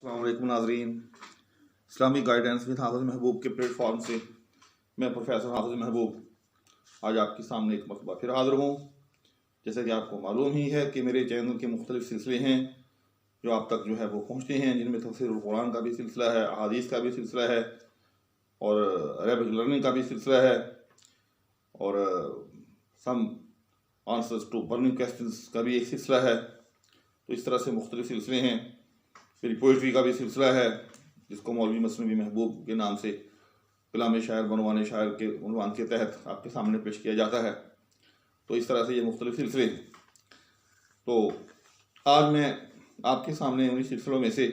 السلام علیکم ناظرین، اسلامی گائیڈنس ود حافظ محبوب کے پلیٹ فارم سے میں پروفیسر حافظ محبوب آج آپ کے سامنے ایک مرتبہ پھر حاضر ہوں۔ جیسا کہ آپ کو معلوم ہی ہے کہ میرے چینل کے مختلف سلسلے ہیں جو آپ تک وہ پہنچتے ہیں، جن میں تفسیر القرآن کا بھی سلسلہ ہے، احادیث کا بھی سلسلہ ہے، اور عربک لرننگ کا بھی سلسلہ ہے، اور سم آنسرز ٹو برننگ کویسچنز کا بھی ایک سلسلہ ہے۔ تو اس طرح سے مختلف سلسلے ہیں۔ میری پوئٹری کا بھی سلسلہ ہے جس کو مولوی مثنوی محبوب کے نام سے کلام شاعر بنوان شاعر کے عنوان کے تحت آپ کے سامنے پیش کیا جاتا ہے۔ تو اس طرح سے یہ مختلف سلسلے ہیں۔ تو آج میں آپ کے سامنے انہی سلسلوں میں سے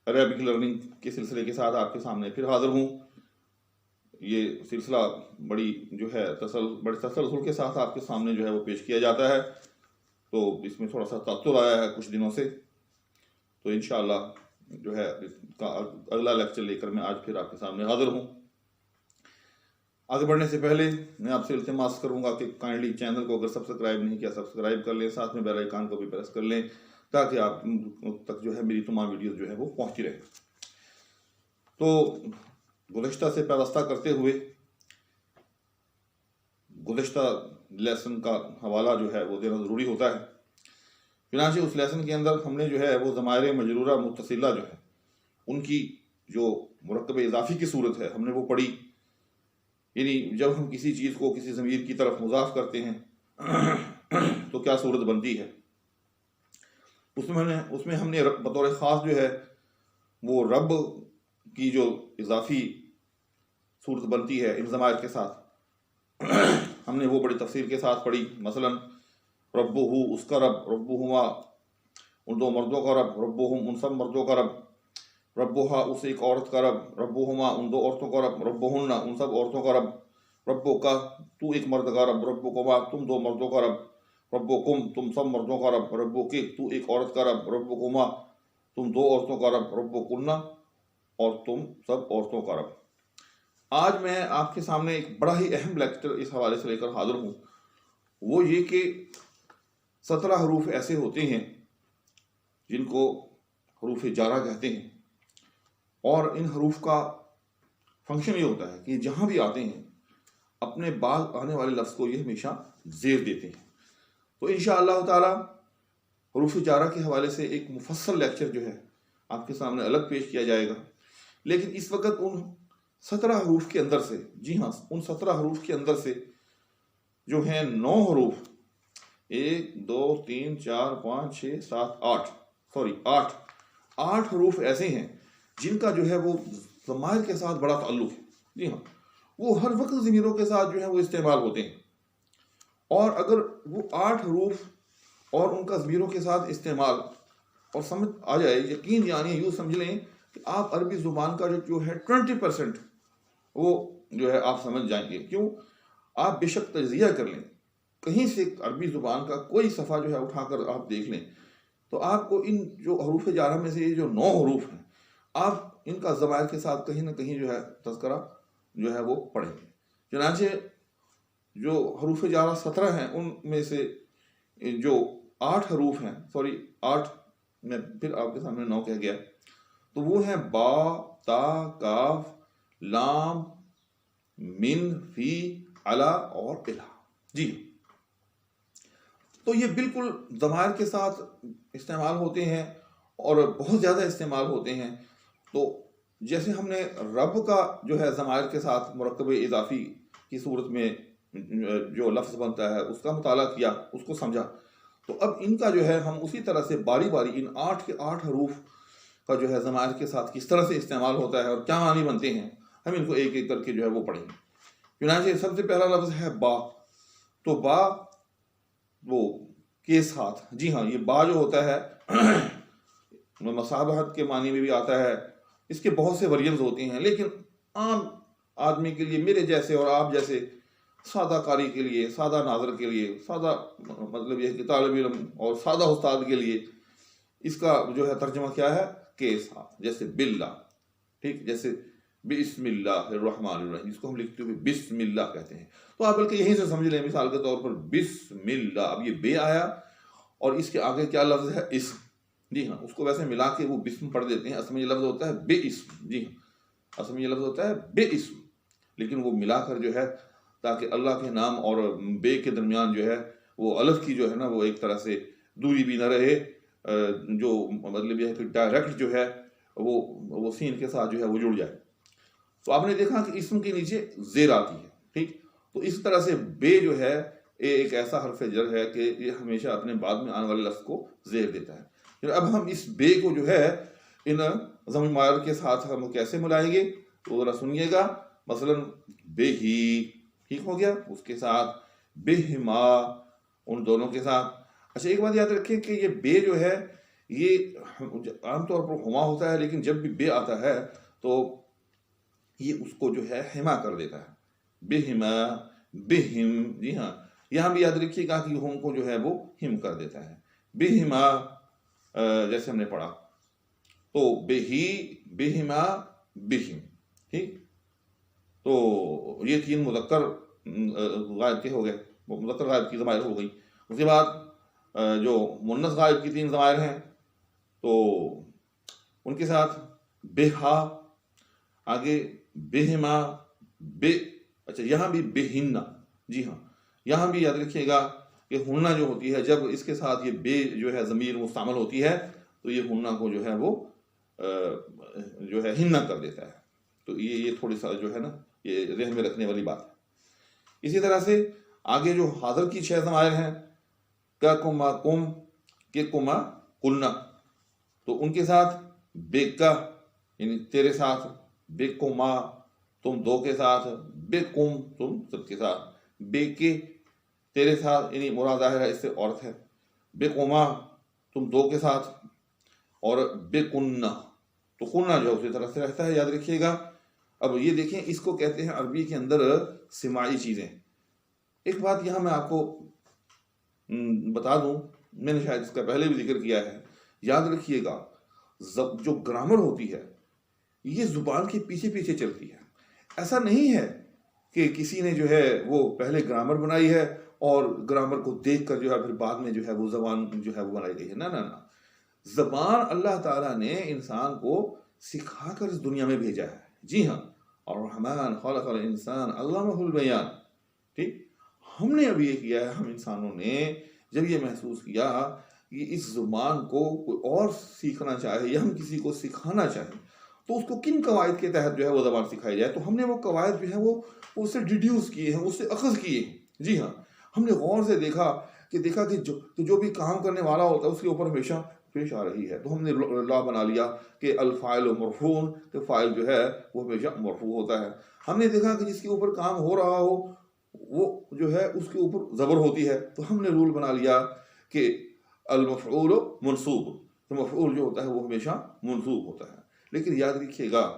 عربک لرننگ کے سلسلے کے ساتھ آپ کے سامنے پھر حاضر ہوں۔ یہ سلسلہ بڑے تسلسل کے ساتھ آپ کے سامنے وہ پیش کیا جاتا ہے۔ تو اس میں تھوڑا سا تعطل آیا ہے کچھ دنوں سے، تو انشاءاللہ اس کا اگلا لیکچر لے کر میں آج پھر آپ کے سامنے حاضر ہوں۔ آگے بڑھنے سے پہلے میں آپ سے التماس کروں گا کہ کائنڈلی چینل کو اگر سبسکرائب نہیں کیا سبسکرائب کر لیں، ساتھ میں بیل آئیکن کو بھی پریس کر لیں تاکہ آپ تک میری تمام ویڈیوز وہ پہنچتی رہے۔ تو گزشتہ سے پیوستہ کرتے ہوئے گزشتہ لیسن کا حوالہ وہ دینا ضروری ہوتا ہے۔ چنانچہ اس لیسن کے اندر ہم نے وہ ضمائر مجرورہ متصلہ ان کی جو مرکب اضافی کی صورت ہے ہم نے وہ پڑھی۔ یعنی جب ہم کسی چیز کو کسی ضمیر کی طرف مضاف کرتے ہیں تو کیا صورت بنتی ہے۔ اس میں ہم نے بطور خاص وہ رب کی جو اضافی صورت بنتی ہے ان ضمائر کے ساتھ ہم نے وہ بڑی تفصیل کے ساتھ پڑھی۔ مثلا ربہ اس کا رب، ربہما ان دو مردوں کا رب، ربہم ان سب مردوں کا رب، ربہا اس ایک عورت کا رب، ربہما ان دو عورتوں کا رب، ربہن ان سب عورتوں کا رب، ربکا تو ایک مرد کا رب، ربکما تم دو مردوں کا رب، ربکم تم سب مردوں کا رب، ربکی تو ایک عورت کا رب، ربکما تم دو عورتوں کا رب، ربکن اور تم سب عورتوں کا رب۔ آج میں آپ کے سامنے ایک بڑا ہی اہم لیکچر اس حوالے سے لے کر حاضر ہوں۔ وہ یہ کہ 17 حروف ایسے ہوتے ہیں جن کو حروف جارہ کہتے ہیں، اور ان حروف کا فنکشن یہ ہوتا ہے کہ جہاں بھی آتے ہیں اپنے بعد آنے والے لفظ کو یہ ہمیشہ زیر دیتے ہیں۔ تو انشاءاللہ تعالی حروف جارہ کے حوالے سے ایک مفصل لیکچر آپ کے سامنے الگ پیش کیا جائے گا۔ لیکن اس وقت ان 17 حروف کے اندر سے، جی ہاں ان 17 حروف کے اندر سے جو ہیں 9 حروف 1 2 3 4 5 6 7 8 حروف ایسے ہیں جن کا وہ ضمائر کے ساتھ بڑا تعلق ہے۔ جی ہاں وہ ہر وقت ضمیروں کے ساتھ وہ استعمال ہوتے ہیں، اور اگر وہ 8 حروف اور ان کا ضمیروں کے ساتھ استعمال اور سمجھ آ جائے، یقین یعنی یوں سمجھ لیں کہ آپ عربی زبان کا جو ہے 20% وہ آپ سمجھ جائیں گے۔ کیوں؟ آپ بے شک تجزیہ کر لیں، کہیں سے عربی زبان کا کوئی صفحہ اٹھا کر آپ دیکھ لیں تو آپ کو ان جو حروف جارہ میں سے یہ جو 9 حروف ہیں آپ ان کا ضمائر کے ساتھ کہیں نہ کہیں تذکرہ وہ پڑھیں گے۔ چنانچہ جو حروف جارہ 17 ہیں ان میں سے جو 8 حروف ہیں 8 میں پھر آپ کے سامنے 9 کہہ گیا، تو وہ ہیں با، تا، کاف، لام، من، فی، علا اور الہ۔ جی تو یہ بالکل ضمائر کے ساتھ استعمال ہوتے ہیں اور بہت زیادہ استعمال ہوتے ہیں۔ تو جیسے ہم نے رب کا ضمائر کے ساتھ مرکب اضافی کی صورت میں جو لفظ بنتا ہے اس کا مطالعہ کیا، اس کو سمجھا، تو اب ان کا ہم اسی طرح سے باری باری ان 8 کے 8 حروف کا ضمائر کے ساتھ کس طرح سے استعمال ہوتا ہے اور کیا معنی بنتے ہیں ہم ان کو ایک ایک کر کے وہ پڑھیں گے۔ چنانچہ سب سے پہلا لفظ ہے با۔ تو با وہ کے ساتھ، جی ہاں یہ با جو ہوتا ہے مصابہت کے معنی میں بھی آتا ہے۔ اس کے بہت سے ویریئنز ہوتے ہیں، لیکن عام آدمی کے لیے، میرے جیسے اور آپ جیسے سادہ قاری کے لیے، سادہ ناظر کے لیے، سادہ مطلب یہ کہ طالب علم اور سادہ استاد کے لیے اس کا ترجمہ کیا ہے؟ کے ساتھ، جیسے باللہ، ٹھیک، جیسے بسم اللہ الرحمن الرحیم، جس کو ہم لکھتے ہوئے بسم اللہ کہتے ہیں۔ تو آپ بلکہ یہیں سے سمجھ لیں مثال کے طور پر بسم اللہ، اب یہ بے آیا اور اس کے آگے کیا لفظ ہے؟ اسم، جی ہاں، اس کو ویسے ملا کے وہ بسم پڑھ دیتے ہیں، اصل میں یہ لفظ ہوتا ہے بے اسم، جی ہاں اصل میں یہ لفظ ہوتا ہے بے اسم، لیکن وہ ملا کر جو ہے تاکہ اللہ کے نام اور بے کے درمیان جو ہے وہ الف کی جو ہے نا وہ ایک طرح سے دوری بھی نہ رہے، جو مطلب یہ ہے کہ ڈائریکٹ جو ہے وہ سین کے ساتھ جو ہے وہ جڑ جائے۔ تو آپ نے دیکھا کہ اسم کے نیچے زیر آتی ہے، ٹھیک، تو اس طرح سے بے جو ہے ایک ایسا حرف جر ہے کہ یہ ہمیشہ اپنے بعد میں آنے والے لفظ کو زیر دیتا ہے۔ پھر اب ہم اس بے کو جو ہے ان ضمیر مائر کے ساتھ ہم کیسے ملائیں گے تو ذرا سنیے گا، مثلا بے ہی، ٹھیک ہو گیا، اس کے ساتھ بہما، ان دونوں کے ساتھ۔ اچھا ایک بات یاد رکھیں کہ یہ بے جو ہے یہ عام طور پر ہما ہوتا ہے، لیکن جب بھی بے آتا ہے تو یہ اس کو جو ہے ہما کر دیتا ہے، بہما، بہم، جی ہاں یہاں بھی یاد رکھیے گا کہ ہم کو جو ہے وہ ہم کر دیتا ہے، بہما جیسے ہم نے پڑھا، تو بہی، بہما، بہم، ٹھیک، تو یہ تین مذکر غائب کے ہو گئے، مذکر غائب کی ضمائر ہو گئی۔ اس کے بعد جو مؤنث غائب کی تین ضمائر ہیں تو ان کے ساتھ بہا، آگے بہما، بے، اچھا یہاں بھی بہنہ، جی ہاں یہاں بھی یاد رکھیے گا کہ ہنہ جو ہوتی ہے جب اس کے ساتھ یہ بے جو ہے ضمیر مستعمل ہوتی ہے تو یہ ہنہ کو جو ہے وہ جو ہے ہنہ کر دیتا ہے، تو یہ تھوڑی سا جو ہے نا یہ ذہن میں رکھنے والی بات ہے۔ اسی طرح سے آگے جو حاضر کی 6 ضمائر ہیں، کا، کما، کم، کے، کما، کلنا، تو ان کے ساتھ بے کا یعنی تیرے ساتھ، بے کما تم دو کے ساتھ، بے کم تم سب کے ساتھ، بے کے تیرے ساتھ یعنی مراد ظاہر ہے اس سے عورت ہے، بے کما تم دو کے ساتھ، اور بے کنہ، تو کنہ جو ہے اسی طرح سے رہتا ہے، یاد رکھیے گا۔ اب یہ دیکھیں اس کو کہتے ہیں عربی کے اندر سماعی چیزیں۔ ایک بات یہاں میں آپ کو بتا دوں، میں نے شاید اس کا پہلے بھی ذکر کیا ہے، یاد رکھیے گا جو گرامر ہوتی ہے یہ زبان کے پیچھے پیچھے چلتی ہے، ایسا نہیں ہے کہ کسی نے جو ہے وہ پہلے گرامر بنائی ہے اور گرامر کو دیکھ کر جو ہے پھر بعد میں جو ہے وہ زبان جو ہے وہ بنائی گئی ہے، نہ نہ نہ، زبان اللہ تعالیٰ نے انسان کو سکھا کر اس دنیا میں بھیجا ہے، جی ہاں، الرحمن خلق الانسان علمہ البیان، ٹھیک، ہم نے اب یہ کیا ہے، ہم انسانوں نے جب یہ محسوس کیا کہ اس زبان کو کوئی اور سیکھنا چاہے یا ہم کسی کو سکھانا چاہیں تو اس کو کن قواعد کے تحت جو ہے وہ زبان سکھائی جائے، تو ہم نے وہ قواعد جو ہے وہ اس سے ڈیڈیوس کیے ہیں، اس سے اخذ کیے ہیں، جی ہاں ہم نے غور سے دیکھا کہ جو بھی کام کرنے والا ہوتا ہے اس کے اوپر ہمیشہ پیش آ رہی ہے، تو ہم نے لا بنا لیا کہ الفاعل مرفوع، کہ فاعل جو ہے وہ ہمیشہ مرفوع ہوتا ہے۔ ہم نے دیکھا کہ جس کے اوپر کام ہو رہا ہو وہ جو ہے اس کے اوپر زبر ہوتی ہے، تو ہم نے رول بنا لیا کہ المفعول منصوب، تو مفعول جو ہوتا ہے وہ ہمیشہ منصوب ہوتا ہے۔ لیکن یاد رکھیے گا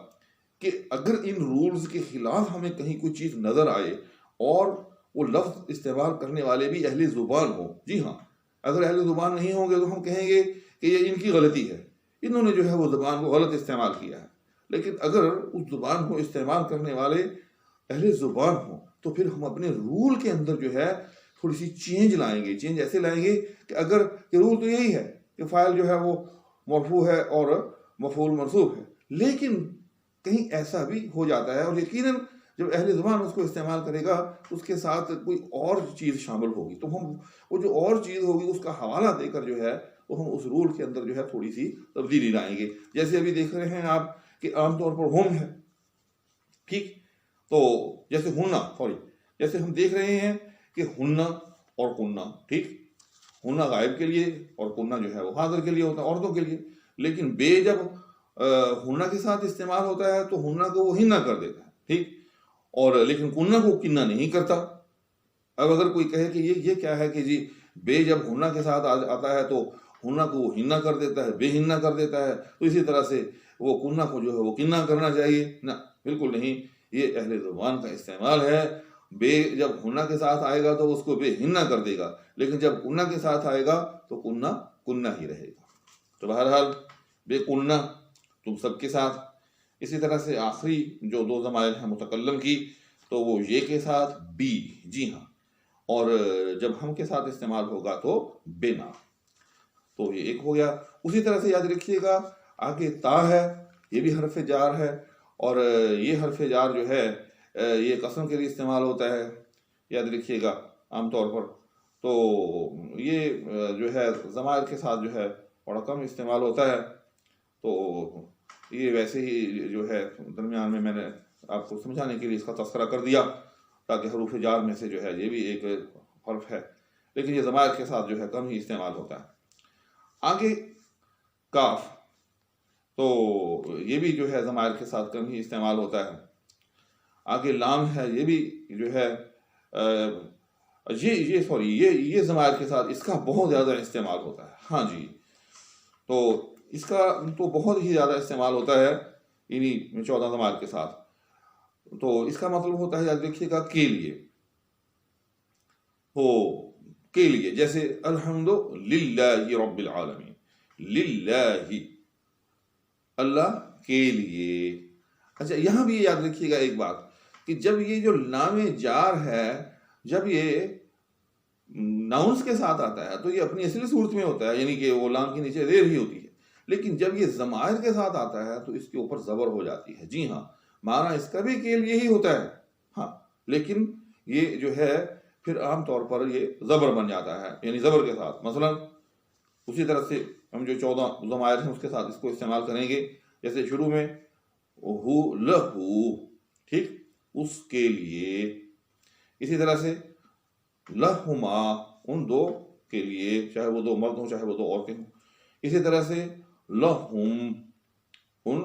کہ اگر ان رولز کے خلاف ہمیں کہیں کوئی چیز نظر آئے اور وہ لفظ استعمال کرنے والے بھی اہل زبان ہوں، جی ہاں اگر اہل زبان نہیں ہوں گے تو ہم کہیں گے کہ یہ ان کی غلطی ہے، انہوں نے جو ہے وہ زبان کو غلط استعمال کیا ہے، لیکن اگر اس زبان کو استعمال کرنے والے اہل زبان ہوں تو پھر ہم اپنے رول کے اندر جو ہے تھوڑی سی چینج لائیں گے، چینج ایسے لائیں گے کہ اگر کہ رول تو یہی ہے کہ فاعل جو ہے وہ مرفوع ہے اور مفعول منصوب ہے، لیکن کہیں ایسا بھی ہو جاتا ہے اور یقیناً جب اہل زبان اس کو استعمال کرے گا اس کے ساتھ کوئی اور چیز شامل ہوگی، تو ہم وہ جو اور چیز ہوگی اس کا حوالہ دے کر جو ہے تو ہم اس رول کے اندر جو ہے تھوڑی سی تبدیلی لائیں گے۔ جیسے ابھی دیکھ رہے ہیں آپ کہ عام طور پر ہم ہے، ٹھیک، تو جیسے جیسے ہم دیکھ رہے ہیں کہ ہنہ اور کنہ، ٹھیک، ہنہ غائب کے لیے اور کنہ جو ہے وہ حاضر کے لیے ہوتا ہے، عورتوں کے لیے، لیکن بے جب ہنہ کے ساتھ استعمال ہوتا ہے تو ہنہ کو وہ ہنہ کر دیتا ہے، ٹھیک، اور لیکن کنہ کو کنہ نہیں کرتا۔ اب اگر کوئی کہے کہ یہ کیا ہے کہ جی بے جب ہنہ کے ساتھ آتا ہے تو ہنہ کو وہ ہنہ کر دیتا ہے، بے ہنہ کر دیتا ہے، تو اسی طرح سے وہ کنہ کو جو ہے وہ کنہ کرنا چاہیے، نہ بالکل نہیں، یہ اہل زبان کا استعمال ہے۔ بے جب ہنہ کے ساتھ آئے گا تو اس کو بے ہنہ کر دے گا، لیکن جب کنہ کے ساتھ آئے گا تو کنہ کنہ ہی رہے گا۔ تو بہرحال بے کنہ تم سب کے ساتھ۔ اسی طرح سے آخری جو 2 ضمائر ہیں متکلم کی تو وہ یہ کے ساتھ بی، جی ہاں، اور جب ہم کے ساتھ استعمال ہوگا تو بنا۔ تو یہ ایک ہو گیا. اسی طرح سے یاد رکھیے گا آگے تا ہے، یہ بھی حرف جار ہے، اور یہ حرف جار جو ہے یہ قسم کے لیے استعمال ہوتا ہے، یاد رکھیے گا عام طور پر. تو یہ جو ہے ضمائر کے ساتھ جو ہے بڑا کم استعمال ہوتا ہے. تو یہ ویسے ہی جو ہے درمیان میں نے آپ کو سمجھانے کے لیے اس کا تذکرہ کر دیا، تاکہ حروف جار میں سے جو ہے یہ بھی ایک حرف ہے، لیکن یہ ضمائر کے ساتھ جو ہے کم ہی استعمال ہوتا ہے. آگے کاف، تو یہ بھی جو ہے ضمائر کے ساتھ کم ہی استعمال ہوتا ہے. آگے لام ہے، یہ بھی جو ہے یہ ضمائر کے ساتھ اس کا بہت زیادہ استعمال ہوتا ہے. ہاں جی، تو اس کا تو بہت ہی زیادہ استعمال ہوتا ہے انہی 14 ضمائر کے ساتھ. تو اس کا مطلب ہوتا ہے یاد رکھیے گا کے لیے، ہو کے لیے، جیسے الحمد للہ رب العالمین، للہ اللہ کے لیے. اچھا یہاں بھی یاد رکھیے گا ایک بات کہ جب یہ جو لام جار ہے، جب یہ ناؤنس کے ساتھ آتا ہے تو یہ اپنی اصلی صورت میں ہوتا ہے، یعنی کہ وہ لام کے نیچے زیر ہی ہوتی ہے. لیکن جب یہ ضمائر کے ساتھ آتا ہے تو اس کے اوپر زبر ہو جاتی ہے. جی ہاں، معنی اس کا بھی کے لیے ہی ہوتا ہے، ہاں، لیکن یہ جو ہے پھر عام طور پر یہ زبر بن جاتا ہے، یعنی زبر کے ساتھ. مثلا اسی طرح سے ہم جو 14 ضمائر ہیں اس کے ساتھ اس کو استعمال کریں گے. جیسے شروع میں ہو لہو، ٹھیک، اس کے لیے. اسی طرح سے لہما، ان دو کے لیے، چاہے وہ دو مرد ہوں چاہے وہ دو عورتیں ہوں. اسی طرح سے لہم، ان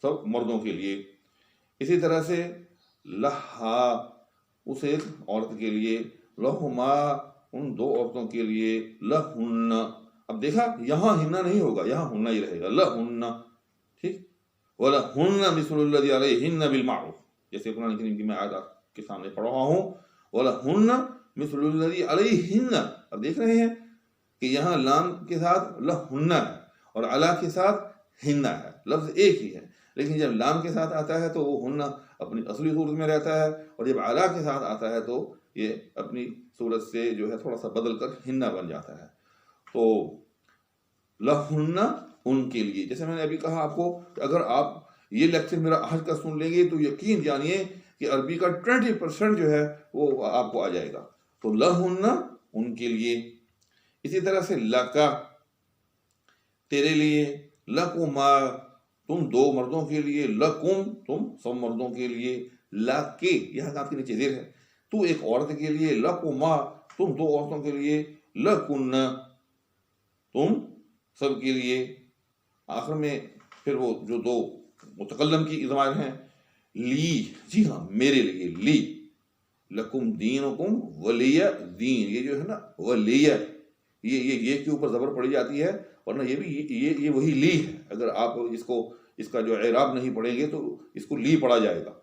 سب مردوں کے لیے. اسی طرح سے لہا، اس ایک عورت کے لیے. لہما، ان دو عورتوں کے لیے. لہن، اب دیکھا یہاں ہننا نہیں ہوگا، یہاں ہننا ہی رہے گا، لہن، ٹھیک. وَلَهُنَّ مِثْلُ الَّذِي عَلَيْهِنَّ بِالْمَعْرُوفِ، جیسے قرآن کریم کی میں آیت آپ کے سامنے پڑھ رہا ہوں. وَلَهُنَّ مِثْلُ الَّذِي عَلَيْهِنَّ، اب دیکھ رہے ہیں کہ یہاں لام کے ساتھ لہن ہے اور علا کے ساتھ ہن ہے، لفظ ایک ہی ہے. لیکن جب لام کے ساتھ آتا ہے تو وہ ہن اپنی اصلی صورت میں رہتا ہے، اور جب علا کے ساتھ آتا ہے تو یہ اپنی صورت سے جو ہے تھوڑا سا بدل کر ہن بن جاتا ہے. تو لہن، ان کے لیے. جیسے میں نے ابھی کہا آپ کو کہ اگر آپ یہ لیکچر میرا آج کا سن لیں گے تو یقین جانیے کہ عربی کا 20% جو ہے وہ آپ کو آ جائے گا. تو لہن، ان کے لیے. اسی طرح سے لکا، تیرے لیے. لکما، تم دو مردوں کے لیے. لکم، تم سب مردوں کے لیے. لکے، یہاں آپ کے نیچے زیر ہے، تو ایک عورت کے لیے. لکما، تم دو عورتوں کے لیے. لکن، تم سب کے لیے. آخر میں پھر وہ جو دو متکلم کی ضمائر ہیں، لی، جی ہاں، میرے لیے. لی، لکم دینکم ولی دین، یہ جو ہے نا ولی، یہ کے اوپر زبر پڑی جاتی ہے، ورنہ یہ بھی یہ وہی لی ہے. اگر آپ اس کا جو اعراب نہیں پڑھیں گے تو اس کو لی پڑھا جائے گا،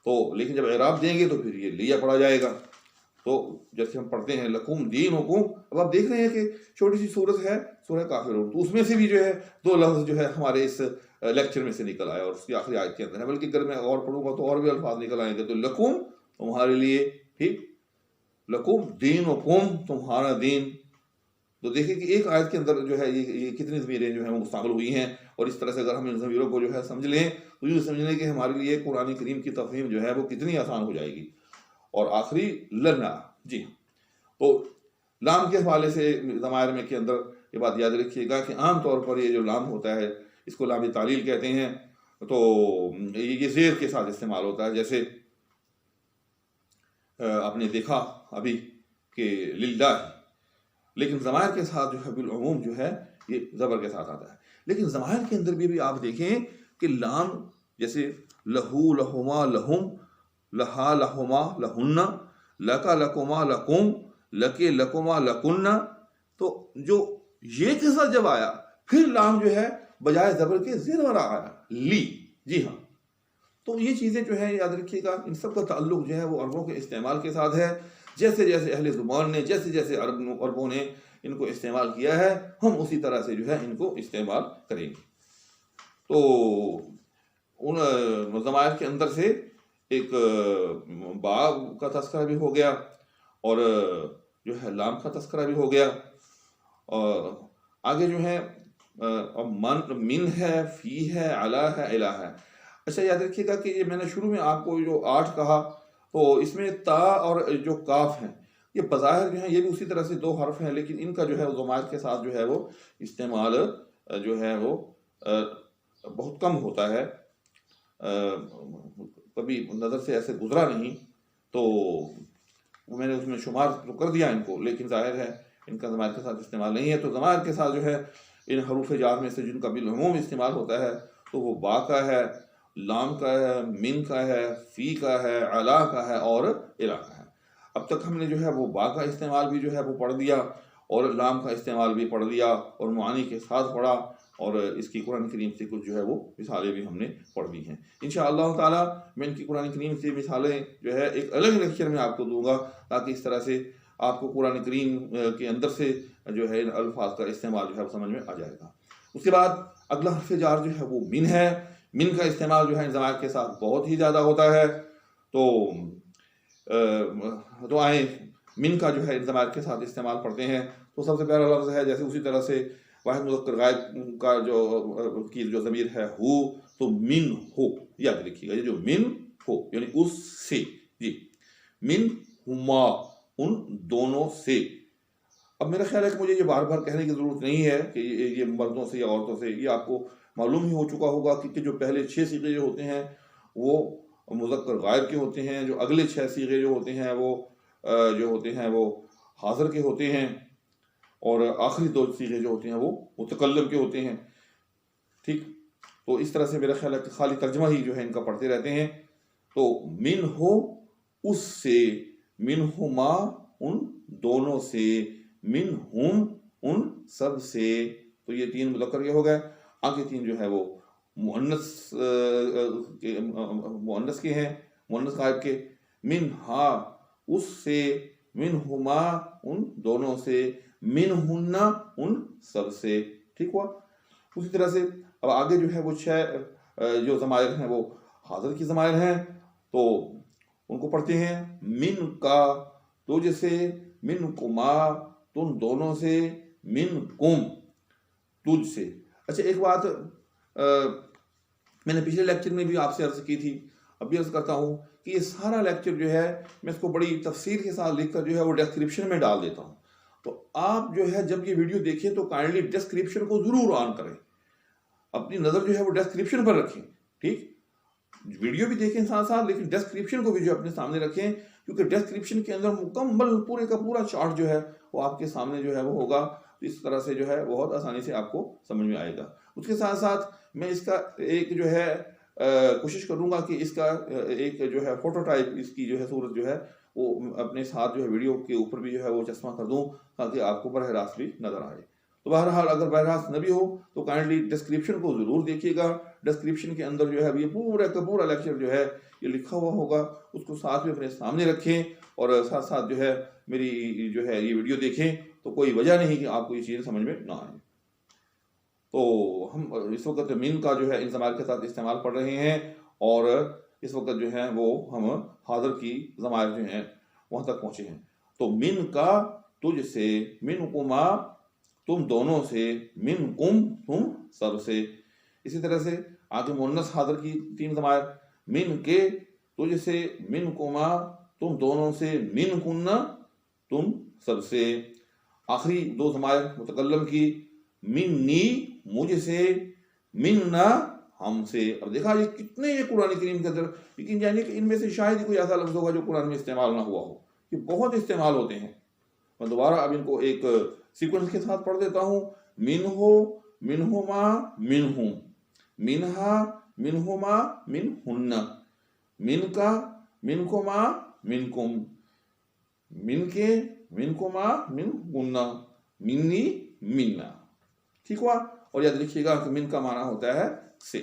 تو لیکن جب اعراب دیں گے تو پھر یہ لیا پڑھا جائے گا. تو جیسے ہم پڑھتے ہیں لکم دینکم، اب آپ دیکھ رہے ہیں کہ چھوٹی سی صورت ہے سورہ کافرون، تو اس میں سے بھی جو ہے دو لفظ جو ہے ہمارے اس لیکچر میں سے نکل آئے اور اس کی آخری آیت کے اندر ہے، بلکہ اگر میں اور پڑھوں گا تو اور بھی الفاظ نکل آئیں گے. تو لکم، تمہارے لیے، ٹھیک. لکم دینکم، تمہارا دین. تو دیکھیں کہ ایک آیت کے اندر جو ہے یہ کتنی ضمیریں جو ہیں وہ مستعمل ہوئی ہیں، اور اس طرح سے اگر ہم ان ضمیروں کو جو ہے سمجھ لیں تو یہ سمجھ لیں کہ ہمارے لیے قرآن کریم کی تفہیم جو ہے وہ کتنی آسان ہو جائے گی. اور آخری لنا، جی. تو لام کے حوالے سے ضمائر میں کے اندر یہ بات یاد رکھیے گا کہ عام طور پر یہ جو لام ہوتا ہے اس کو لام تعلیل کہتے ہیں. تو یہ زیر کے ساتھ استعمال ہوتا ہے، جیسے آپ نے دیکھا ابھی کہ للہ، لیکن ضمائر کے ساتھ جو ہے بالعموم جو ہے یہ زبر کے ساتھ آتا ہے. لیکن ضمائر کے اندر بھی آپ دیکھیں کہ لام، جیسے لہو لہما لہم، لہا لہما لہن، لکا لکما لکم، لکے لکما لکن، تو جو یہ کے ساتھ جب آیا پھر لام جو ہے بجائے زبر کے زیر والا آیا، لی. جی ہاں، تو یہ چیزیں جو ہے یاد رکھیے گا، ان سب کا تعلق جو ہے وہ عربوں کے استعمال کے ساتھ ہے. جیسے جیسے اہل زبان نے، جیسے جیسے عربوں نے ان کو استعمال کیا ہے، ہم اسی طرح سے جو ہے ان کو استعمال کریں گے. تو ان ضمائر کے اندر سے ایک با کا تذکرہ بھی ہو گیا، اور جو ہے لام کا تذکرہ بھی ہو گیا. آگے جو ہے من ہے، فی ہے، علا ہے، الہ ہے. اچھا یاد رکھیے گا کہ یہ میں نے شروع میں آپ کو جو 8 کہا تو اس میں تا اور جو کاف ہیں یہ بظاہر جو ہیں یہ بھی اسی طرح سے 2 حرف ہیں، لیکن ان کا جو ہے ضمائر کے ساتھ جو ہے وہ استعمال جو ہے وہ بہت کم ہوتا ہے. کبھی نظر سے ایسے گزرا نہیں تو میں نے اس میں شمار تو کر دیا ان کو، لیکن ظاہر ہے ان کا ضمائر کے ساتھ استعمال نہیں ہے. تو ضمائر کے ساتھ جو ہے ان حروف جار میں سے جن کا بالعموم استعمال ہوتا ہے تو وہ با کا ہے، لام کا ہے، من کا ہے، فی کا ہے، علا کا ہے اور الہ کا ہے. اب تک ہم نے جو ہے وہ با کا استعمال بھی جو ہے وہ پڑھ دیا اور لام کا استعمال بھی پڑھ دیا اور معانی کے ساتھ پڑھا، اور اس کی قرآن کریم سے کچھ جو ہے وہ مثالیں بھی ہم نے پڑھ دی ہیں. انشاءاللہ تعالی میں ان کی قرآن کریم سے مثالیں جو ہے ایک الگ لیکچر میں آپ کو دوں گا، تاکہ اس طرح سے آپ کو قرآن کریم کے اندر سے جو ہے ان الفاظ کا استعمال جو ہے وہ سمجھ میں آ جائے گا. اس کے بعد اگلا حرف جار جو ہے وہ من ہے. من کا استعمال جو ہے ان ضمائر کے ساتھ بہت ہی زیادہ ہوتا ہے. تو آئیں من کا جو ہے ان ضمائر کے ساتھ استعمال پڑھتے ہیں. تو سب سے پہلا لفظ ہے، جیسے اسی طرح سے واحد مذکر غائب کا جو ضمیر ہے ہو، تو من ہو یاد رکھیے گا، یہ جو من ہو یعنی اس سے، جی من ہما ان دونوں سے. اب میرا خیال ہے کہ مجھے یہ بار بار کہنے کی ضرورت نہیں ہے کہ یہ مردوں سے یا عورتوں سے، یہ آپ کو معلوم ہی ہو چکا ہوگا کہ جو پہلے 6 صیغے جو ہوتے ہیں وہ مذکر غائب کے ہوتے ہیں، جو اگلے 6 صیغے جو ہوتے ہیں وہ جو ہوتے ہیں وہ حاضر کے ہوتے ہیں، اور آخری 2 صیغے جو ہوتے ہیں وہ متکلم کے ہوتے ہیں. ٹھیک، تو اس طرح سے میرا خیال ہے کہ خالی ترجمہ ہی جو ہے ان کا پڑھتے رہتے ہیں. تو من ہو اس سے، من ہما ان دونوں سے، من ہم ان سب سے. تو یہ 3 مذکر کے ہو گئے. آگے 3 جو ہے وہ مؤنث کے ہیں، مؤنث غائب کے. من ہا اس سے، من ہما ان دونوں سے، من ہننا ان سب سے. ٹھیک ہوا. اسی طرح سے اب آگے جو ہے وہ 6 جو ضمائر ہیں وہ حاضر کی ضمائر ہیں، تو ان کو پڑھتے ہیں. من کا تجھ سے، من کما تم دونوں سے، من کم تجھ سے. اچھا ایک بات میں نے پچھلے لیکچر میں بھی آپ سے عرض کی تھی، اب بھی عرض کرتا ہوں کہ یہ سارا لیکچر جو ہے میں اس کو بڑی تفصیل کے ساتھ لکھ کر جو ہے وہ ڈسکرپشن میں ڈال دیتا ہوں. تو آپ جو ہے جب یہ ویڈیو دیکھیں تو کائنڈلی ڈسکرپشن کو ضرور آن کریں، اپنی نظر جو ہے وہ ڈسکرپشن پر رکھیں. ٹھیک، ویڈیو بھی دیکھیں ساتھ ساتھ، لیکن ڈسکرپشن کو بھی جو اپنے سامنے رکھیں، کیونکہ ڈسکرپشن کے اندر مکمل پورے کا پورا چارٹ جو ہے وہ آپ کے سامنے جو ہے وہ ہوگا. اس طرح سے جو ہے بہت آسانی سے آپ کو سمجھ میں آئے گا. اس کے ساتھ ساتھ میں اس کا ایک جو ہے کوشش کروں گا کہ اس کا ایک جو ہے فوٹو ٹائپ اس کی جو ہے صورت جو ہے وہ اپنے ساتھ جو ہے ویڈیو کے اوپر بھی جو ہے وہ چشمہ کر دوں، تاکہ آپ کو براہ راست بھی نظر آئے. تو بہرحال اگر براہ راست نہ بھی ہو تو کائنڈلی ڈسکرپشن کو ضرور دیکھیے گا. ڈسکرپشن کے اندر جو ہے یہ پورا کا پورا لیکچر جو ہے یہ لکھا ہوا ہوگا، اس کو ساتھ میں اپنے سامنے رکھیں اور ساتھ ساتھ جو ہے میری جو ہے یہ ویڈیو دیکھیں. تو کوئی وجہ نہیں کہ آپ کو یہ چیزیں سمجھ میں نہ آئیں. تو ہم اس وقت من کا جو ہے ان ضمائر کے ساتھ استعمال پڑھ رہے ہیں، اور اس وقت جو ہے وہ ہم حاضر کی ضمائر جو ہیں وہاں تک پہنچے ہیں. تو من کا تجھ سے، من کما تم دونوں سے، من کم تم سب سے. اسی طرح سے آگے مؤنث حاضر کی 3 ضمائر، من کے تجھ سے، من کما تم دونوں سے، من کننا تم سب سے. آخری 2 ضمائر متکلم کی، منی مجھ سے، مننا ہم سے. اب دیکھا یہ کتنے یہ قرآن کریم کے اندر، لیکن یعنی کہ ان میں سے شاید ہی کوئی ایسا لفظ ہوگا جو قرآن میں استعمال نہ ہوا ہو. یہ بہت استعمال ہوتے ہیں. میں دوبارہ اب ان کو ایک سیکوینس کے ساتھ پڑھ دیتا ہوں. من ہو، منہما، منہم، منہا، منہما، منہن، من کا، منکما، منکم، من کے، منکما، منکنا، منی، مننا. ٹھیک ہوا. اور یاد رکھیے گا کہ من کا معنی ہوتا ہے سے.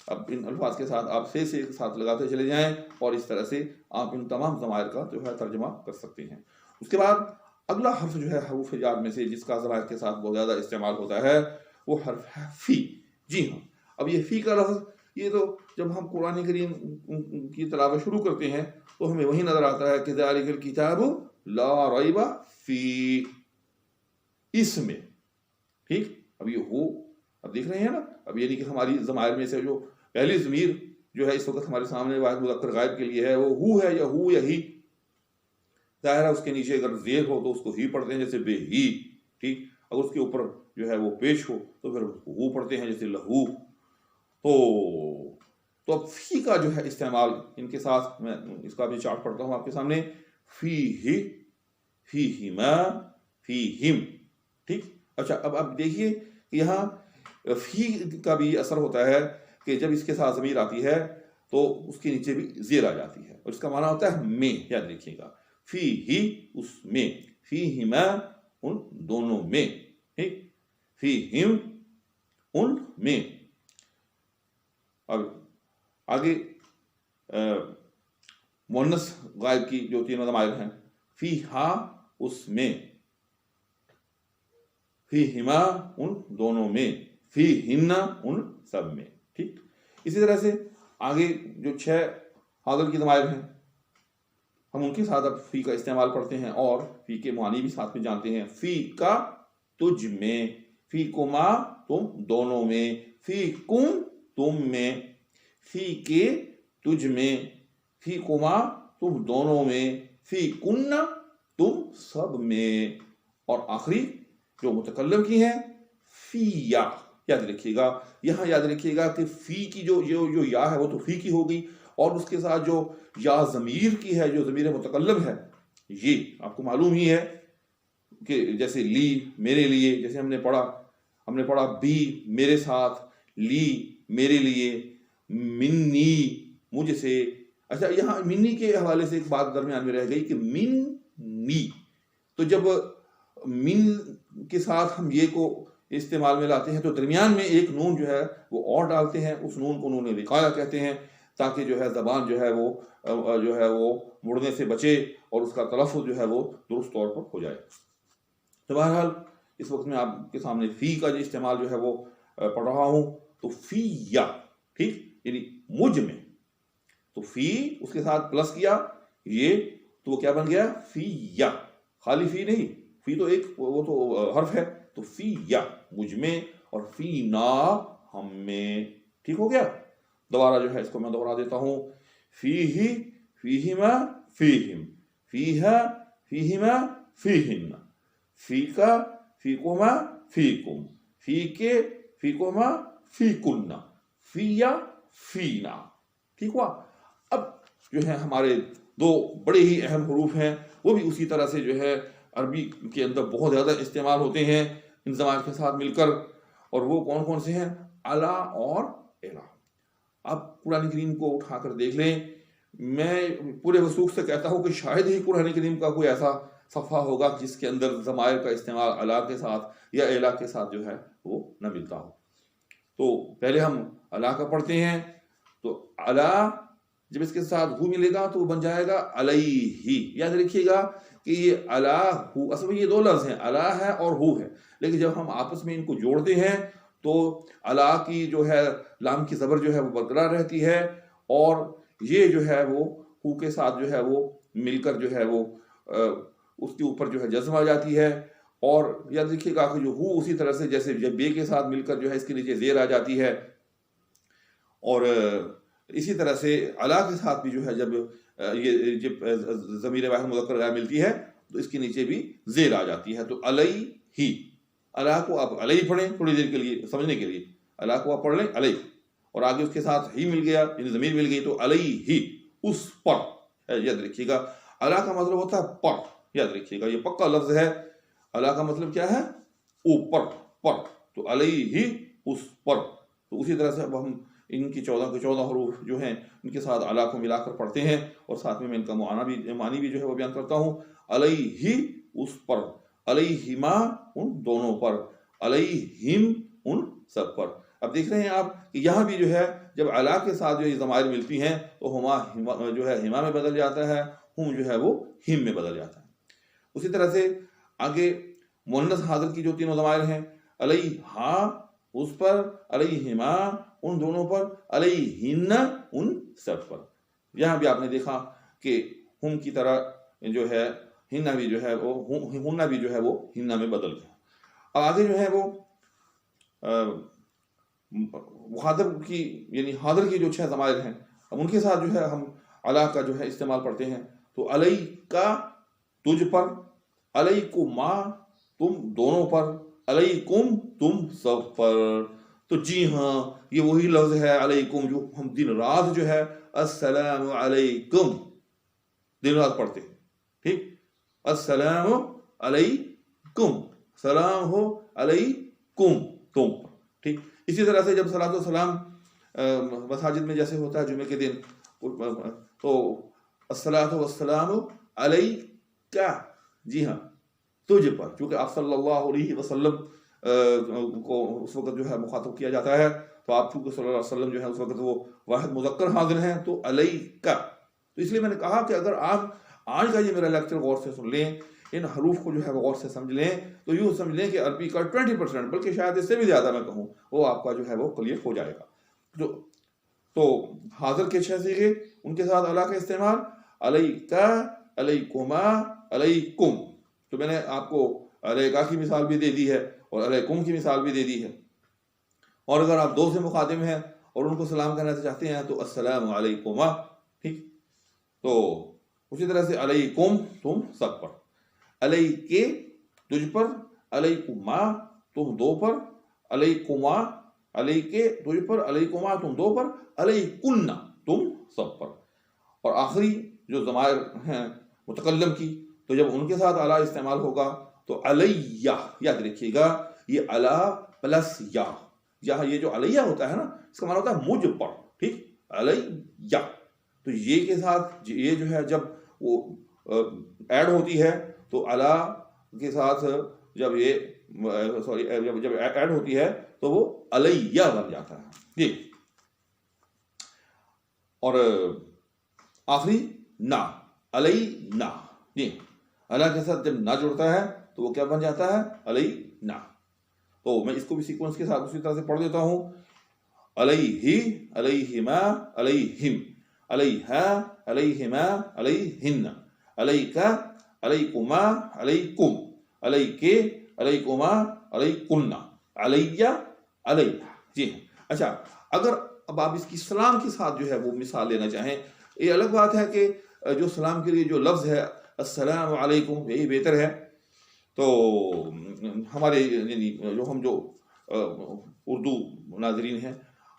اب ان الفاظ کے ساتھ آپ سے ساتھ لگاتے چلے جائیں، اور اس طرح سے آپ ان تمام ضمائر کا جو ہے ترجمہ کر سکتے ہیں. اس کے بعد اگلا حرف جو ہے حروف جار میں سے جس کا ضمائر کے ساتھ بہت زیادہ استعمال ہوتا ہے وہ حرف ہے فی. جی ہاں، اب یہ فی کا لفظ، یہ تو جب ہم قرآن کریم کی تلاوت شروع کرتے ہیں تو ہمیں وہی نظر آتا ہے کہ ذالک الکتاب لا ریب فی، اس میں. ٹھیک، اب یہ ہو، اب دیکھ رہے ہیں نا، اب یعنی کہ ہماری ضمائر میں سے جو پہلی ضمیر جو ہے اس وقت ہمارے سامنے واحد مذکر غائب کے لیے ہے وہ ہو ہے یا ہو یا ہی. ظاہر ہے اس کے نیچے اگر زیر ہو تو اس کو ہی پڑھتے ہیں جیسے بے ہی، ٹھیک. اگر اس کے اوپر جو ہے وہ پیش ہو تو پھر اس کو ہو پڑھتے ہیں جیسے لہو. تو اب فی کا جو ہے استعمال ان کے ساتھ، میں اس کا بھی چارٹ پڑھتا ہوں آپ کے سامنے. فی ہی، فی ہما، فی ہم، ٹھیک. اچھا اب دیکھیے کہ یہاں فی کا بھی اثر ہوتا ہے کہ جب اس کے ساتھ ضمیر آتی ہے تو اس کے نیچے بھی زیر آ جاتی ہے، اور اس کا معنی ہوتا ہے میں. یاد رکھیے گا، فی ہی اس میں، فی ہما ان دونوں میں، ٹھیک. فی ہم ان میں. اب آگے مؤنث غائب کی جو تینوں ضمائر ہیں، فی ہا اس میں، فی ہما ان دونوں میں، فی ہن ان سب میں، ٹھیک. اسی طرح سے آگے جو 6 حاضر کی ضمائر ہیں ہم ان کے ساتھ اب فی کا استعمال پڑھتے ہیں اور فی کے معنی بھی ساتھ میں جانتے ہیں. فی کا تجھ میں، فی کما تم دونوں میں، فی کم تم میں، فی کے تجھ میں، فی کما تم دونوں میں، فی کن تم سب میں. اور آخری جو متکلم کی ہیں فی یا. یاد رکھیے گا، یہاں یاد رکھیے گا کہ فی کی جو یا ہے وہ تو فی کی ہوگی، اور اس کے ساتھ جو یا ضمیر کی ہے، جو ضمیر متکلم ہے، یہ آپ کو معلوم ہی ہے کہ جیسے لی میرے لیے، جیسے ہم نے پڑھا بی میرے ساتھ، لی میرے لیے، منی مجھ سے. اچھا یہاں منی کے حوالے سے ایک بات درمیان میں رہ گئی کہ منی، تو جب من کے ساتھ ہم یہ کو استعمال میں لاتے ہیں تو درمیان میں ایک نون جو ہے وہ اور ڈالتے ہیں، اس نون کو نون وقایہ کہتے ہیں، تاکہ جو ہے زبان جو ہے وہ مڑنے سے بچے اور اس کا تلفظ جو ہے وہ درست طور پر ہو جائے. تو بہرحال اس وقت میں آپ کے سامنے فی کا جو استعمال جو ہے وہ پڑھ رہا ہوں. تو فی یا، ٹھیک، یعنی مجھ میں. تو فی اس کے ساتھ پلس کیا یہ تو وہ کیا بن گیا؟ فی یا. خالی فی نہیں، فی تو ایک وہ تو حرف ہے. تو فی یا مجھ میں، اور فی نا ہم میں. ٹھیک ہو گیا. دوبارہ جو ہے اس کو میں دوہرا دیتا ہوں. فی ہی، فیہما، فیہم، فیہا، فیہما، فیہن، فی کا، فیکما، فیکم، فی کے، فیکما، فیکن، فیا، فینا. ٹھیک ہوا. اب جو ہے ہمارے 2 بڑے ہی اہم حروف ہیں، وہ بھی اسی طرح سے جو ہے عربی کے اندر بہت زیادہ استعمال ہوتے ہیں ان ضمائر کے ساتھ مل کر. اور وہ کون کون سے ہیں؟ الا اور الا. آپ قرآن کریم کو اٹھا کر دیکھ لیں. میں پورے وثوق سے کہتا ہوں کہ شاید ہی قرآن کریم کا کوئی ایسا صفحہ ہوگا جس کے اندر ضمائر کا استعمال الا کے ساتھ یا الا کے ساتھ جو ہے وہ نہ ملتا ہو. تو پہلے ہم الا کا پڑھتے ہیں. تو الا جب اس کے ساتھ ہو ملے گا تو وہ بن جائے گا علیہ. یاد رکھیے گا کہ یہ الا ہو، اصل میں یہ 2 لفظ ہیں، الا ہے اور ہو ہے، لیکن جب ہم آپس میں ان کو جوڑتے ہیں تو الا کی جو ہے لام کی زبر جو ہے وہ برقرار رہتی ہے، اور یہ جو ہے وہ ہو کے ساتھ جو ہے وہ مل کر جو ہے وہ اس کے اوپر جو ہے جزم آ جاتی ہے. اور یاد رکھیے گا کہ جو ہو اسی طرح سے جیسے جب بے کے ساتھ مل کر جو ہے اس کے نیچے زیر آ جاتی ہے، اور اسی طرح سے الا کے ساتھ بھی جو ہے جب یہ جب ضمیر واحد مذکر غائب ملتی ہے تو اس کے نیچے بھی زیر آ جاتی ہے. تو علیہ ہی، الا کو آپ علیہ پڑھیں تھوڑی دیر کے لیے سمجھنے کے لیے. الا کو آپ پڑھ لیں علیہ، اور آگے اس کے ساتھ ہی مل گیا یعنی ضمیر مل گئی تو علیہ ہی اس پر. یاد رکھیے گا الا کا مطلب ہوتا ہے پر. یاد رکھیے گا یہ پکا لفظ ہے. الا کا مطلب کیا ہے؟ اوپر، پر. تو علیہ ہی اس پر. تو اسی طرح سے اب ہم ان کی 14 کے 14 حروف جو ہیں ان کے ساتھ الا کو ملا کر پڑھتے ہیں، اور ساتھ میں ان کا معنی بھی جو ہے وہ بیان کرتا ہوں. علیہ اس پر، علیہما ان دونوں پر، علیہم ان سب پر. اب دیکھ رہے ہیں آپ کہ یہاں بھی جو ہے جب الا کے ساتھ جو یہ ضمائر ملتی ہیں تو ہما جو ہے ہما میں بدل جاتا ہے، ہم جو ہے وہ ہم میں بدل جاتا ہے. اسی طرح سے آگے مؤنث حاضر کی جو تینوں ضمائر ہیں، علیہا اس پر، علیہما ان دونوں پر، علیہن ان سب پر. یہاں بھی آپ نے دیکھا کہ ہم کی طرح جو ہے ہنہ بھی جو ہے وہ ہنہ بھی جو ہے وہ ہنہ میں بدل گیا. اب آگے جو ہے وہ مخاطب کی یعنی حاضر کی جو 6 ضمائر ہیں، اب ان کے ساتھ جو ہے ہم علی کا جو ہے استعمال پڑھتے ہیں. تو علی کا تجھ پر، علیکما تم دونوں پر، علیکم تم سب پر. تو جی ہاں یہ وہی لفظ ہے علیکم جو ہم دن رات جو ہے السلام علیکم دن رات پڑھتے ہیں. ٹھیک، السلام علیکم، سلام ہو علیکم تم پر. ٹھیک، اسی طرح سے جب صلاۃ و سلام مساجد میں جیسے ہوتا ہے جمعے کے دن، تو الصلاۃ والسلام علیک، جی ہاں تجھ پر، چونکہ آپ صلی اللہ علیہ وسلم کو اس وقت جو ہے مخاطب کیا جاتا ہے، تو آپ چونکہ صلی اللہ علیہ وسلم جو ہے اس وقت وہ واحد مذکر حاضر ہیں، تو علیک. تو اس لیے میں نے کہا کہ اگر آپ آج کا یہ میرا لیکچر غور سے سن لیں، ان حروف کو جو ہے غور سے سمجھ لیں، تو یوں سمجھ لیں کہ عربی کا 20% بلکہ شاید اس سے بھی زیادہ میں کہوں وہ آپ کا جو ہے وہ کلیئر ہو جائے گا. تو حاضر کے 6 صیغے، ان کے ساتھ علی کا استعمال، علیکا، علیکما، علیکم. تو میں نے آپ کو علیکا کی مثال بھی دے دی ہے اور علیکم کی مثال بھی دے دی ہے. اور اگر آپ 2 سے مخاطب ہیں اور ان کو سلام کرنا چاہتے ہیں تو السلام علیکما. ٹھیک، تو اسی طرح سے علیکم تم سب پر، علیکے تجھ پر، علیکما تم 2 پر، علیکما علیکے تجھ پر، علیکما تم 2 پر، علیکن تم سب پر. اور آخری جو ضمائر ہیں متکلم کی، تو جب ان کے ساتھ علی استعمال ہوگا تو علیہ، یاد رکھیے گا یہ علی پلس یا، یہاں یہ جو علیہ ہوتا ہے نا اس کا معنی ہوتا ہے مجھ پر. ٹھیک، علیہ. تو یہ کے ساتھ یہ جو ہے جب وہ ایڈ ہوتی ہے تو علی کے ساتھ جب یہ جب ایڈ ہوتی ہے تو وہ علیہ بن جاتا ہے. جی، اور آخری نا، علینا. جی، علی کے ساتھ جب نا جڑتا ہے تو وہ کیا بن جاتا ہے؟ علینا. تو میں اس کو بھی سیکوینس کے ساتھ اسی طرح سے پڑھ دیتا ہوں. علیہ، علیہما، علیہم، علیہا، علیہما، علیہن، علیکا، علیکما، علیکم، علیکے، علیکما، علیکن، علیہ، علیہ. جی ہاں. اچھا، اگر اب آپ اس کی سلام کے ساتھ جو ہے وہ مثال لینا چاہیں، یہ الگ بات ہے کہ جو سلام کے لیے جو لفظ ہے السلام علیکم یہی بہتر ہے. تو ہمارے یعنی جو اردو ناظرین ہیں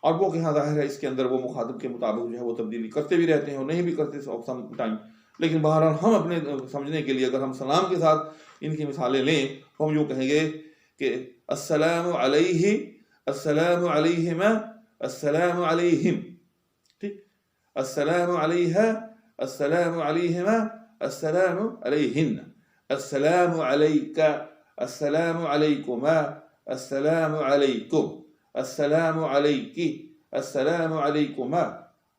عربوں کے ہاں ظاہر ہے اس کے اندر وہ مخاطب کے مطابق جو ہے وہ تبدیلی کرتے بھی رہتے ہیں اور نہیں بھی کرتے سم ٹائم. لیکن بہرحال ہم اپنے سمجھنے کے لیے اگر ہم سلام کے ساتھ ان کی مثالیں لیں تو ہم یوں کہیں گے کہ السلام علیہ، السلام علیہما، السلام علیہم. ٹھیک، السلام علیہ، السلام علیہما، السلام علیہن، السلام علیکا، السلام علیکما، السلام علیکم، السلام علیکی، السلام علیکما،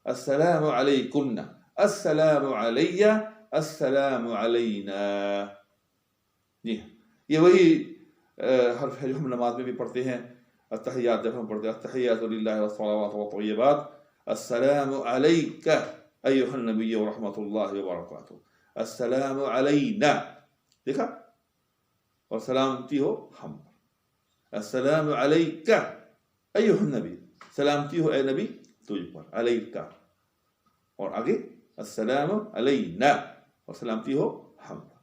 السلام علیکن، السلام علیہ، السلام علینا. جی ہاں، یہ وہی حرف ہے جو ہم نماز میں بھی پڑھتے ہیں. التحیات جب ہم پڑھتے ہیں التحیات للہ والصلوات والطیبات، السلام علیک ایھا النبی ورحمۃ اللہ وبرکاتہ، السلام علینا. دیکھا، اور سلامتی ہو ہم پر، السلام علیک ایھا النبی، سلامتی ہو اے نبی تجھ پر، علیک، اور آگے السلام علینا، اور سلامتی ہو ہم پر.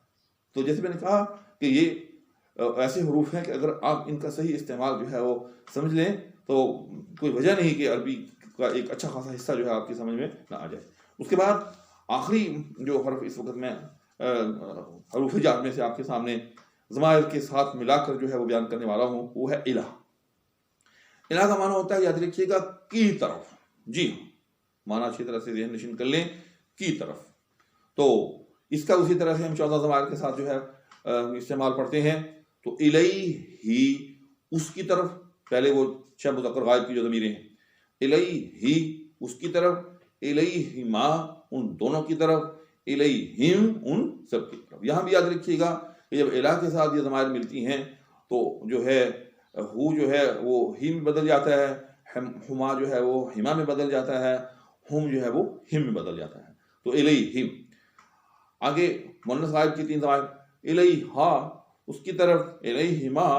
تو جیسے میں نے کہا کہ یہ ایسے حروف ہیں کہ اگر آپ ان کا صحیح استعمال جو ہے وہ سمجھ لیں تو کوئی وجہ نہیں کہ عربی کا ایک اچھا خاصا حصہ جو ہے آپ کی سمجھ میں نہ آ جائے. اس کے بعد آخری جو حرف اس وقت میں حروف ہجاء میں سے آپ کے سامنے ضمائر کے ساتھ ملا کر جو ہے وہ بیان کرنے والا ہوں، وہ ہے الہ. الہ کا معنی ہوتا ہے، یاد رکھیے گا، کی طرف. جی ہاں، معنی اچھی طرح سے ذہن نشین کر لیں، کی طرف. تو اس کا اسی طرح سے ہم 14 ضمائر کے ساتھ جو ہے استعمال پڑھتے ہیں. تو الیہ، اس کی طرف، پہلے وہ 6 مذکر غائب کی جو ضمیریں ہیں، الیہ اس کی طرف، الیہما ان دونوں کی طرف، الیہم ان سب کی طرف. یہاں بھی یاد رکھیے گا کہ جب الہ کے ساتھ یہ ضمائر ملتی ہیں تو جو ہے ہو جو ہے وہ ہی میں بدل جاتا ہے، ہما جو ہے وہ ہما میں بدل جاتا ہے، ہم جو ہے وہ ہم میں بدل جاتا ہے. تو الیہم. آگے مؤنث غائب کی 3 ضمائر، الیہا اس کی طرف، الیہما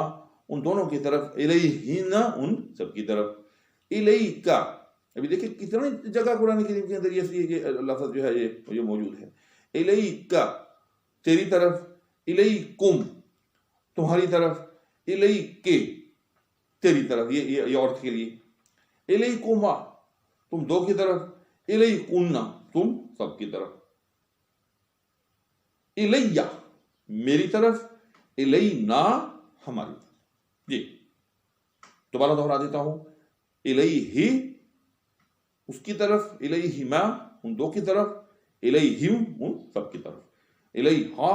ان دونوں کی طرف، الیہن ان سب کی طرف، الیکا. ابھی دیکھیں کتنی جگہ قرآن کریم کے اندر یہ لفظ جو ہے یہ موجود ہے. الیکا تیری طرف، الیکم تمہاری طرف، الیکے تیری طرف یہ عورت کے لیے، الیکما تم دو کی طرف، الیکن تم سب کی طرف، الیہ میری طرف، الینا ہماری طرف. جی دوبارہ دہرا دیتا ہوں، الیہ اس کی طرف، الیہما ان دو کی طرف، الیہم ان سب کی طرف، الیہا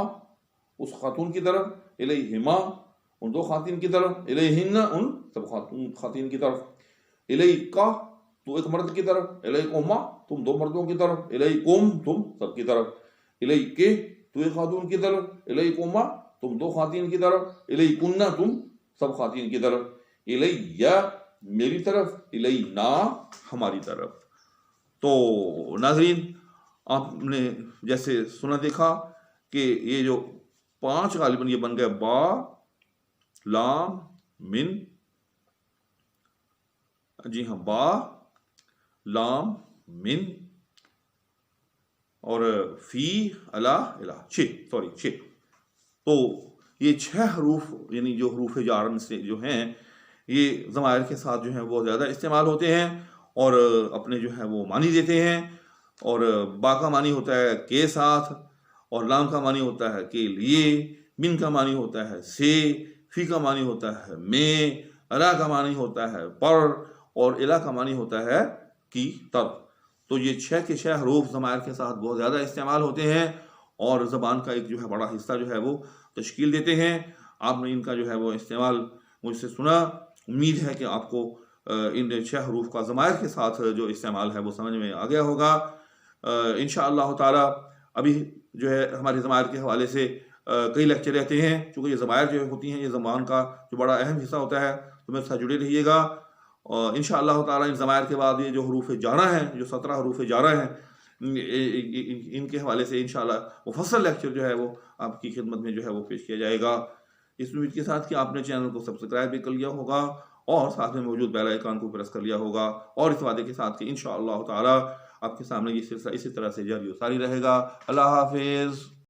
اس خاتون کی طرف، الیہما ان دو خواتین کی طرف، الیہن ان سب خواتین کی طرف، الیکا تو ایک مرد کی طرف، الیکما تم دو مردوں کی طرف، الیکم تم سب کی طرف، الیکے تو ایک خاتون کی طرف، الیکما تم دو خواتین کی طرف، الیکن تم سب خواتین کی طرف، الیہ میری طرف، الینا ہماری طرف. تو ناظرین آپ نے جیسے سنا دیکھا کہ یہ جو 5 غالباً یہ بن گئے با، لام، من، جی ہاں با، لام، من اور فی، الا، الہ، 6. تو یہ 6 حروف یعنی جو حروف جار میں سے جو ہیں یہ ضمائر کے ساتھ جو ہیں وہ زیادہ استعمال ہوتے ہیں اور اپنے جو ہے وہ معنی دیتے ہیں. اور با کا معنی ہوتا ہے کے ساتھ، اور لام کا معنی ہوتا ہے کے لیے، من کا معنی ہوتا ہے سے، فی کا معنی ہوتا ہے میں، الا کا معنی ہوتا ہے پر، اور الہ کا معنی ہوتا ہے کی طرف. تو یہ 6 کے 6 حروف ضمائر کے ساتھ بہت زیادہ استعمال ہوتے ہیں اور زبان کا ایک جو ہے بڑا حصہ جو ہے وہ تشکیل دیتے ہیں. آپ نے ان کا جو ہے وہ استعمال مجھ سے سنا، امید ہے کہ آپ کو ان 6 حروف کا ضمائر کے ساتھ جو استعمال ہے وہ سمجھ میں آ گیا ہوگا. انشاءاللہ تعالی ابھی جو ہے ہمارے ضمائر کے حوالے سے کئی لیکچر رہتے ہیں، چونکہ یہ ضمائر جو ہوتی ہیں یہ زبان کا جو بڑا اہم حصہ ہوتا ہے، تو میرے ساتھ جڑے رہیے گا. اور انشاءاللہ تعالی ان ضمائر کے بعد یہ جو حروف جارہ ہیں، جو 17 حروف جارہ ہیں، ان کے حوالے سے انشاءاللہ مفصل لیکچر جو ہے وہ آپ کی خدمت میں جو ہے وہ پیش کیا جائے گا. اس امید کے ساتھ کہ آپ نے چینل کو سبسکرائب بھی کر لیا ہوگا اور ساتھ میں موجود بیل آئیکن کو پریس کر لیا ہوگا، اور اس وعدے کے ساتھ کہ انشاءاللہ تعالی آپ کے سامنے یہ سلسلہ اسی طرح سے جاری و ساری رہے گا. اللہ حافظ.